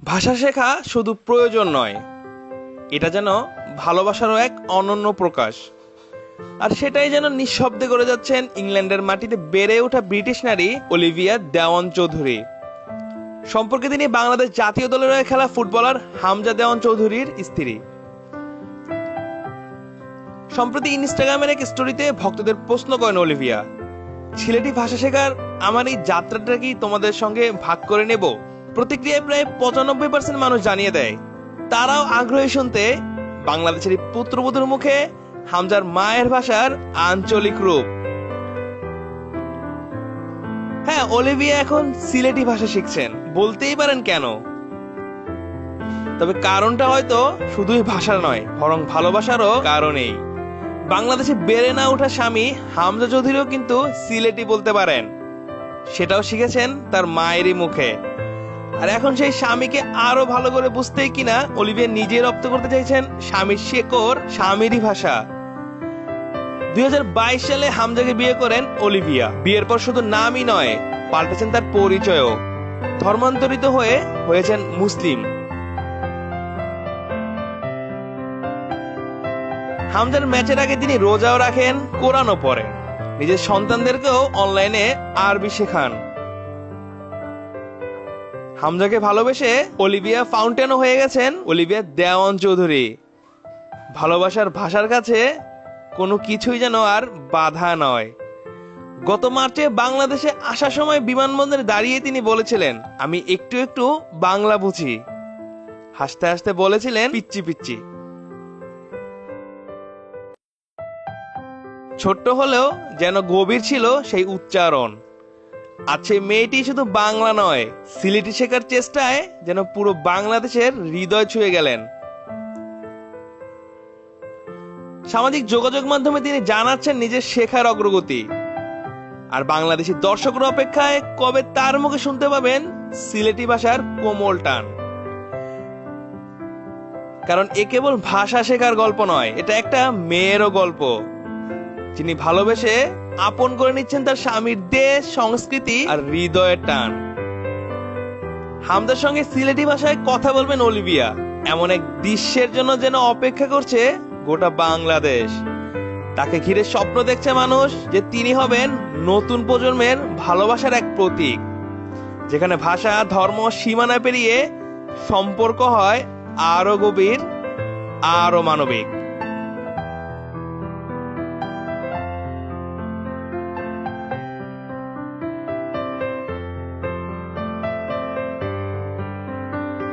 ভাষা শেখা শুধু প্রয়োজন নয়, এটা যেন ভালোবাসারও এক অনন্য প্রকাশ। আর সেটাই যেন নিঃশব্দে করে যাচ্ছেন ইংল্যান্ডের মাটিতে বেড়ে ওঠা ব্রিটিশ নারী অলিভিয়া দেওয়ান চৌধুরী। সম্পর্কে তিনি বাংলাদেশ জাতীয় দলের হয়ে খেলা ফুটবলার হামজা দেওয়ান চৌধুরীর স্ত্রী। সম্প্রতি ইনস্টাগ্রামের এক স্টোরিতে ভক্তদের প্রশ্ন করেন অলিভিয়া, ছিলেটি ভাষা শেখার আমার এই যাত্রাটা কি তোমাদের সঙ্গে ভাগ করে নেব? প্রতিক্রিয়ায় প্রায় 95% মানুষ জানিয়ে দেয় তারাও আগ্রহী শুনতে বাংলাদেশের পুত্রবধূর মুখে হামজার মায়ের ভাষার আঞ্চলিক রূপ। হ্যাঁ, অলিভিয়া এখন সিলেটি ভাষা শিখছেন, বলতেই পারেন কেন। তবে কারণটা হয়তো শুধুই ভাষা নয়, বরং ভালোবাসারও কারণেই। বাংলাদেশে বেড়ে না ওঠা স্বামী হামজা চৌধুরীও কিন্তু সিলেটি বলতে পারেন, সেটাও শিখেছেন তার মায়েরই মুখে। আর এখন সেই স্বামীকে আরো ভালো করে বুঝতেই কিনা অলিভিয়া নিজে রপ্ত করতে চাইছেন স্বামীর শেকড়, স্বামীরই ভাষা। 2022 সালে হামজাকে বিয়ে করেন অলিভিয়া। বিয়ের পর শুধু নামই নয়, পাল্টেছেন তার পরিচয়ও। ধর্মান্তরিত হয়েছেন মুসলিম। হামজার ম্যাচের আগে তিনি রোজাও রাখেন, কোরআনও পড়েন, নিজের সন্তানদেরকেও অনলাইনে আরবি শেখান। হামজাকে ভালোবেসে অলিভিয়া ফাউন্টেনও হয়ে গেছেন অলিভিয়া দেওয়ান চৌধুরী। ভালোবাসার ভাষার কাছে কোনো কিছুই যেন আর বাধা নয়। গত মার্চে বাংলাদেশে আসার সময় বিমানবন্দরে দাঁড়িয়ে তিনি বলেছিলেন, আমি একটু একটু বাংলা বুঝি। হাসতে হাসতে বলেছিলেন, পিচ্চি পিচ্চি। ছোট্ট হলেও যেন গভীর ছিল সেই উচ্চারণ। আছে মেয়েটি শুধু বাংলা নয়, সিলেটি শেখার চেষ্টায় যেন পুরো বাংলাদেশের হৃদয় ছুঁয়ে গেলেন। সামাজিক যোগাযোগ মাধ্যমে তিনি জানাচ্ছেন নিজের শেখার অগ্রগতি। আর বাংলাদেশি দর্শকরা অপেক্ষায় কবে তার মুখে শুনতে পাবেন সিলেটি ভাষার কোমল টান। কারণ এ কেবল ভাষা শেখার গল্প নয়, এটা একটা মেয়েরও গল্প, যিনি ভালোবেসে আপন করে নিচ্ছেন তার স্বামীর দেশ, সংস্কৃতি আর হৃদয়ের টান। হামজার সঙ্গে সিলেটি ভাষায় কথা বলবেন অলিভিয়া, এমন এক দৃশ্যের জন্য যেন অপেক্ষা করছে গোটা বাংলাদেশ। তাকে ঘিরে স্বপ্ন দেখছে মানুষ যে তিনি হবেন নতুন প্রজন্মের ভালোবাসার এক প্রতীক, যেখানে ভাষা, ধর্ম সীমানা পেরিয়ে সম্পর্ক হয় আরো গভীর, আরো মানবিক।